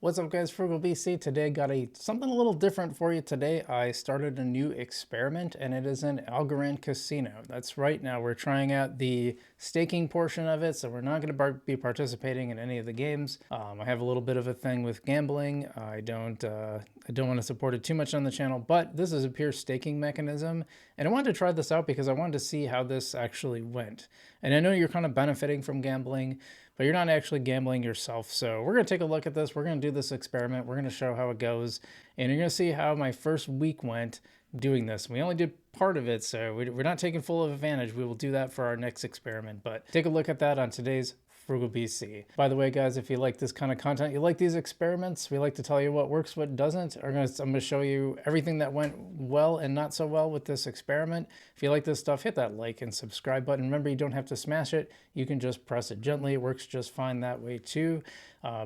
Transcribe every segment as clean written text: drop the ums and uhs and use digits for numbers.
What's up guys, Frugal BC. Today got something a little different for you today. I started a new experiment and it is an Algorand Casino. That's right, now we're trying out the staking portion of it, so we're not going to be participating in any of the games. I have a little bit of a thing with gambling. I don't want to support it too much on the channel, but this is a pure staking mechanism and I wanted to try this out because I wanted to see how this actually went. And I know you're kind of benefiting from gambling, but you're not actually gambling yourself. So we're going to take a look at this. We're going to do this experiment. We're going to show how it goes. And you're going to see how my first week went doing this. We only did part of it, so we're not taking full advantage. We will do that for our next experiment. But take a look at that on today's Frugal BC. By the way, guys, if you like this kind of content, you like these experiments, we like to tell you what works, what doesn't. I'm going to show you everything that went well and not so well with this experiment. If you like this stuff, hit that like and subscribe button. Remember, you don't have to smash it. You can just press it gently. It works just fine that way too.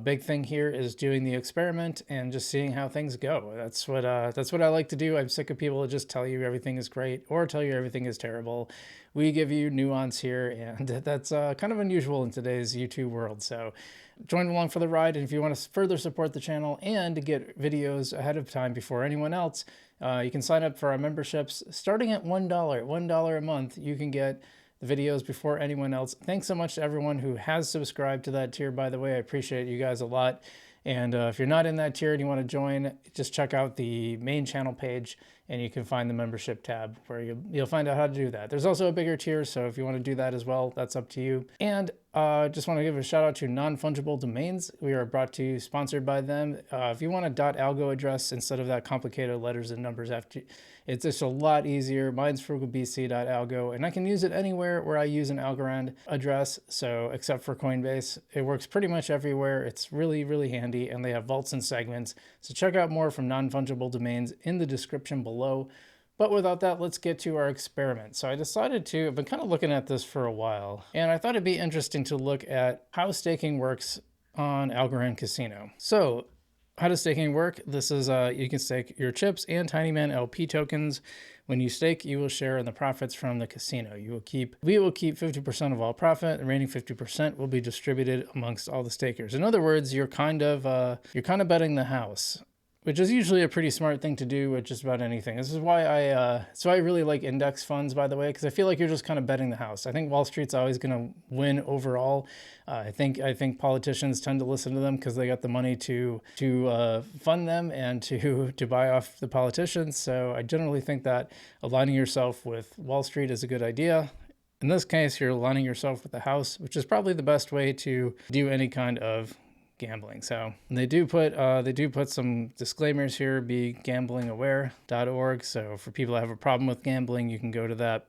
Big thing here is doing the experiment and just seeing how things go. That's what I like to do. I'm sick of people that just tell you everything is great or tell you everything is terrible. We give you nuance here, and that's kind of unusual in today's YouTube world. So join along for the ride, and if you want to further support the channel and to get videos ahead of time before anyone else, you can sign up for our memberships starting at $1 a month. You can get the videos before anyone else. Thanks so much to everyone who has subscribed to that tier, by the way. I appreciate you guys a lot. And if you're not in that tier and you want to join, just check out the main channel page and you can find the membership tab where you'll find out how to do that. There's also a bigger tier, so if you want to do that as well, that's up to you. And just want to give a shout out to Non-Fungible Domains. We are brought to you, sponsored by them. If you want a .algo address instead of that complicated letters and numbers, it's just a lot easier. Mine's frugalbc.algo, and I can use it anywhere where I use an Algorand address, so except for Coinbase. It works pretty much everywhere. It's really, really handy, and they have vaults and segments. So check out more from Non-Fungible Domains in the description below. But without that, let's get to our experiment. So I decided I've been kind of looking at this for a while, and I thought it'd be interesting to look at how staking works on Algorand Casino. So how does staking work? This is, you can stake your chips and Tinyman LP tokens. When you stake, you will share in the profits from the casino. We will keep 50% of all profit. The remaining 50% will be distributed amongst all the stakers. In other words, you're kind of betting the house, which is usually a pretty smart thing to do with just about anything. This is why I really like index funds, by the way, because I feel like you're just kind of betting the house. I think Wall Street's always going to win overall. I think politicians tend to listen to them because they got the money to fund them and to buy off the politicians. So I generally think that aligning yourself with Wall Street is a good idea. In this case, you're aligning yourself with the house, which is probably the best way to do any kind of gambling. So they do put some disclaimers here, be gamblingaware.org. So for people that have a problem with gambling, you can go to that.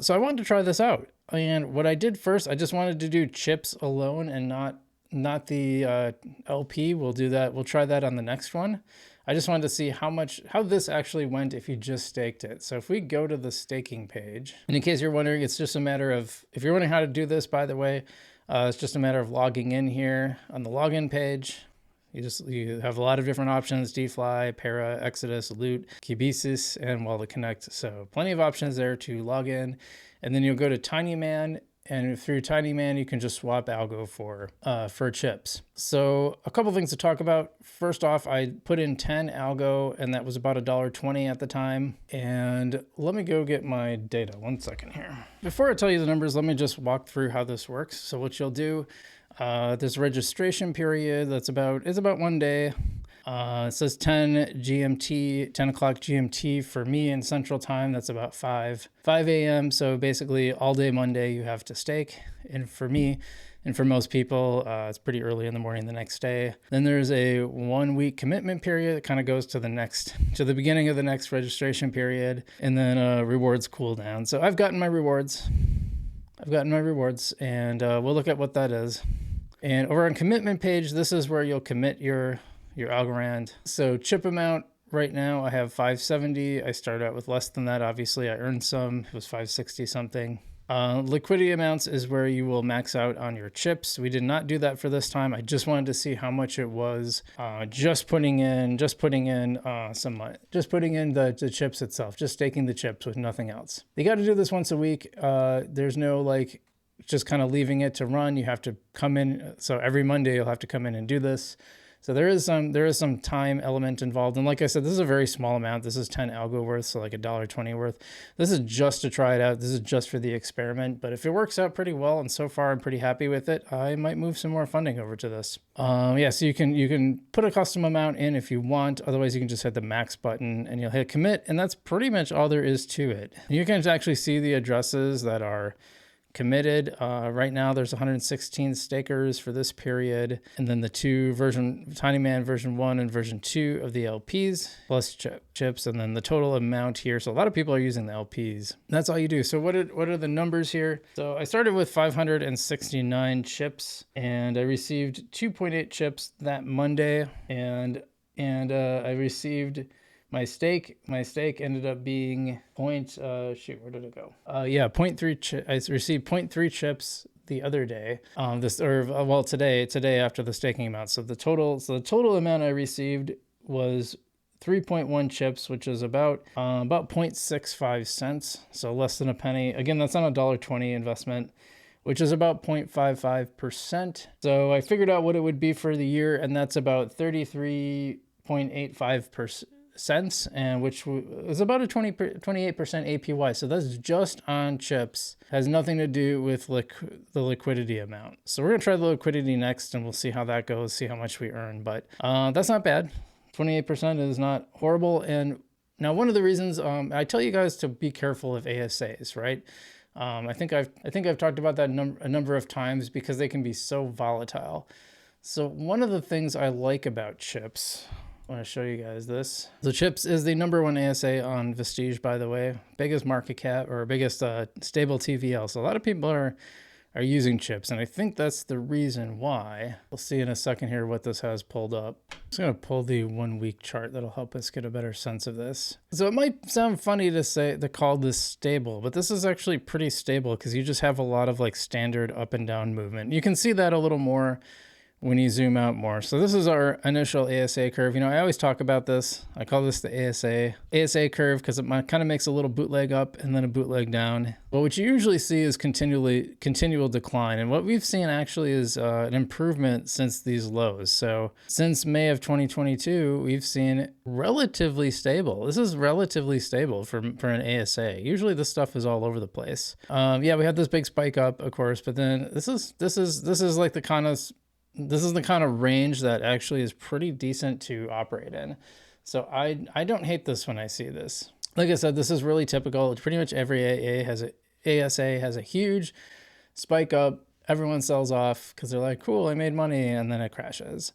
So I wanted to try this out. And what I did first, I just wanted to do chips alone and not the LP. We'll do that. We'll try that on the next one. I just wanted to see how this actually went if you just staked it. So if we go to the staking page, and in case you're wondering, it's just a matter of, if you're wondering how to do this, by the way, it's just a matter of logging in here on the login page. You have a lot of different options: DeFi, Para, Exodus, Loot, Cubesis, and Wallet Connect. So plenty of options there to log in. And then you'll go to Tinyman, and through Tinyman, you can just swap algo for chips. So a couple things to talk about. First off, I put in 10 algo, and that was about $1.20 at the time. And let me go get my data. 1 second here. Before I tell you the numbers, let me just walk through how this works. So what you'll do, there's a registration period. It's about 1 day. It says 10 o'clock GMT for me in Central Time. That's about 5 a.m. So basically all day Monday you have to stake. And for me, and for most people, it's pretty early in the morning the next day. Then there's a 1 week commitment period that kind of goes to the beginning of the next registration period. And then rewards cool down. So I've gotten my rewards. And we'll look at what that is. And over on commitment page, this is where you'll commit your Algorand. So chip amount right now, I have 570. I started out with less than that. Obviously, I earned some. It was 560 something. Liquidity amounts is where you will max out on your chips. We did not do that for this time. I just wanted to see how much it was. Just putting in some money, just putting in the chips itself, just staking the chips with nothing else. You got to do this once a week. There's no just kind of leaving it to run. You have to come in. So every Monday you'll have to come in and do this. So there is some time element involved. And like I said, this is a very small amount. This is 10 algo worth, so like $1.20 worth. This is just to try it out. This is just for the experiment. But if it works out pretty well, and so far I'm pretty happy with it, I might move some more funding over to this. Yeah, so you can put a custom amount in if you want. Otherwise, you can just hit the max button and you'll hit commit, and that's pretty much all there is to it. You can actually see the addresses that are committed. Right now there's 116 stakers for this period, and then the two TinyMan version 1 and version 2 of the LPs plus chips, and then the total amount here. So a lot of people are using the LPs. That's all you do. So what are the numbers here? So I started with 569 chips, and I received 2.8 chips that Monday, and I received my stake ended up being where did it go? Yeah, 0.3. I received 0.3 chips the other day. Today after the staking amount. So the total amount I received was 3.1 chips, which is about 0.65 cents. So less than a penny. Again, that's on a $1.20 investment, which is about 0.55%. So I figured out what it would be for the year, and that's about 33.85% cents, and which is about a 28% APY. So that's just on chips, has nothing to do with the liquidity amount. So we're gonna try the liquidity next, and we'll see how that goes, see how much we earn. But that's not bad. 28% is not horrible. And now one of the reasons I tell you guys to be careful of ASAs, right? I think I've talked about that a number of times because they can be so volatile. So one of the things I like about chips, I want to show you guys this. So chips is the #1 ASA on Vestige, by the way, biggest market cap or biggest stable TVL. So a lot of people are using chips, and I think that's the reason why. We'll see in a second here what this has pulled up. I'm just gonna pull the 1 week chart that'll help us get a better sense of this. So it might sound funny to call this stable, but this is actually pretty stable because you just have a lot of like standard up and down movement. You can see that a little more when you zoom out more. So this is our initial ASA curve. You know, I always talk about this. I call this the ASA curve because it kind of makes a little bootleg up and then a bootleg down. But what you usually see is continual decline. And what we've seen actually is an improvement since these lows. So since May of 2022, we've seen relatively stable. This is relatively stable for an ASA. Usually this stuff is all over the place. Yeah, we had this big spike up, of course, but then this is like the kind of range that actually is pretty decent to operate in. So I don't hate this when I see this. Like I said, this is really typical. Pretty much every ASA has a huge spike up. Everyone sells off because they're like, cool, I made money, and then it crashes.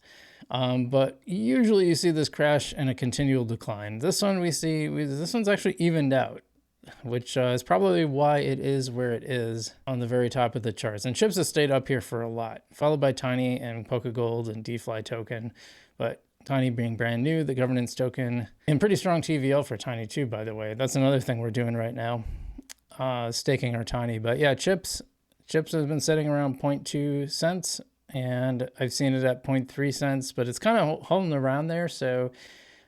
But usually you see this crash and a continual decline. This one's actually evened out, which is probably why it is where it is on the very top of the charts. And chips has stayed up here for a lot, followed by Tiny and Polka Gold and DeFi token. But Tiny being brand new, the governance token, and pretty strong TVL for Tiny too, by the way. That's another thing we're doing right now, staking our Tiny. But yeah, chips has been sitting around 0.2 cents, and I've seen it at 0.3 cents, but it's kind of holding around there. So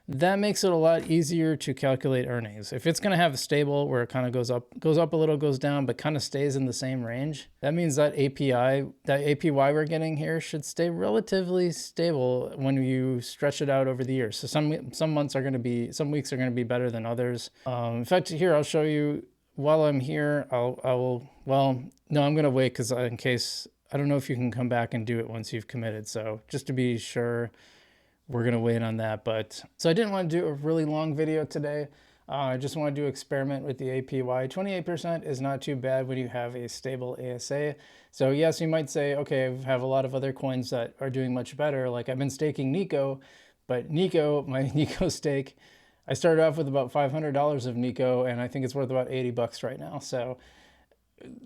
that makes it a lot easier to calculate earnings. If it's going to have a stable where it kind of goes up a little, goes down, but kind of stays in the same range, that means that APY we're getting here should stay relatively stable when you stretch it out over the years. So some weeks are going to be better than others. In fact, here I'll show you while I'm here. I'm going to wait because in case, I don't know if you can come back and do it once you've committed. So just to be sure, we're going to wait on that. But so I didn't want to do a really long video today. I just want to do experiment with the APY. 28% is not too bad when you have a stable ASA. So yes, you might say, okay, I have a lot of other coins that are doing much better. Like I've been staking Nico, but my Nico stake, I started off with about $500 of Nico, and I think it's worth about 80 bucks right now. So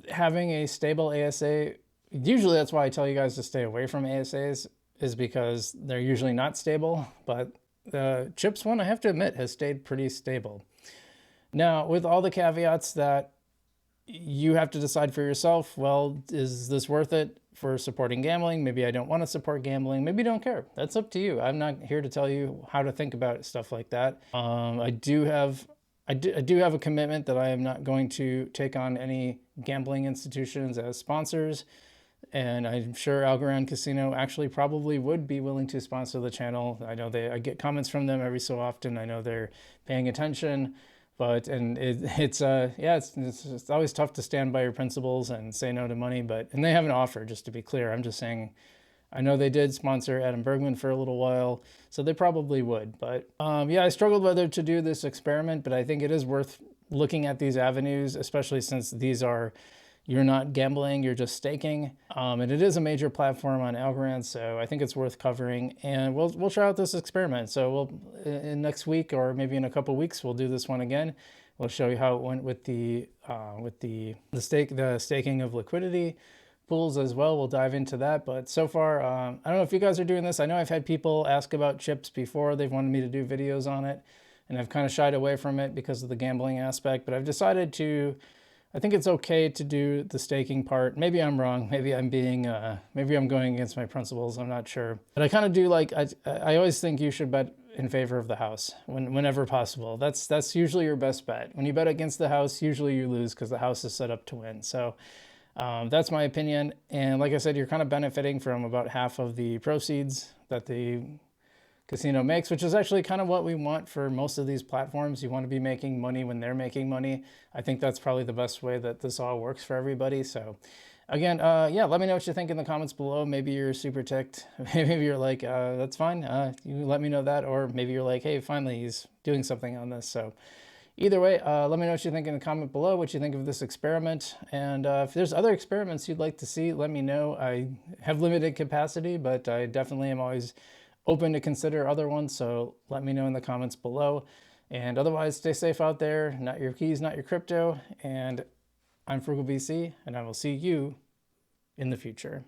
having a stable ASA, usually that's why I tell you guys to stay away from ASAs, is because they're usually not stable. But the chips one, I have to admit, has stayed pretty stable. Now, with all the caveats that you have to decide for yourself, well, is this worth it for supporting gambling? Maybe I don't want to support gambling. Maybe don't care. That's up to you. I'm not here to tell you how to think about stuff like that. I do have a commitment that I am not going to take on any gambling institutions as sponsors. And I'm sure Algorand Casino actually probably would be willing to sponsor the channel. I know I get comments from them every so often. I know they're paying attention, but it's always tough to stand by your principles and say no to money. And they have an offer, just to be clear. I'm just saying, I know they did sponsor Adam Bergman for a little while, so they probably would. But yeah, I struggled whether to do this experiment, but I think it is worth looking at these avenues, especially since these are, you're not gambling, you're just staking. And it is a major platform on Algorand, so I think it's worth covering. And we'll try out this experiment. So in next week, or maybe in a couple weeks, we'll do this one again. We'll show you how it went with the staking of liquidity pools as well. We'll dive into that. But so far, I don't know if you guys are doing this. I know I've had people ask about chips before. They've wanted me to do videos on it, and I've kind of shied away from it because of the gambling aspect. But I've decided to, I think it's okay to do the staking part. Maybe I'm wrong. Maybe I'm going against my principles. I'm not sure. But I kind of do like, I always think you should bet in favor of the house whenever possible. That's usually your best bet. When you bet against the house, usually you lose because the house is set up to win. So that's my opinion. And like I said, you're kind of benefiting from about half of the proceeds that the casino makes, which is actually kind of what we want for most of these platforms. You want to be making money when they're making money. I think that's probably the best way that this all works for everybody. So again, yeah, let me know what you think in the comments below. Maybe you're super ticked. Maybe you're like, that's fine. You let me know that. Or maybe you're like, hey, finally, he's doing something on this. So either way, let me know what you think in the comment below, what you think of this experiment. And if there's other experiments you'd like to see, let me know. I have limited capacity, but I definitely am always open to consider other ones. So let me know in the comments below. And otherwise, stay safe out there. Not your keys, not your crypto. And I'm Frugal BC, and I will see you in the future.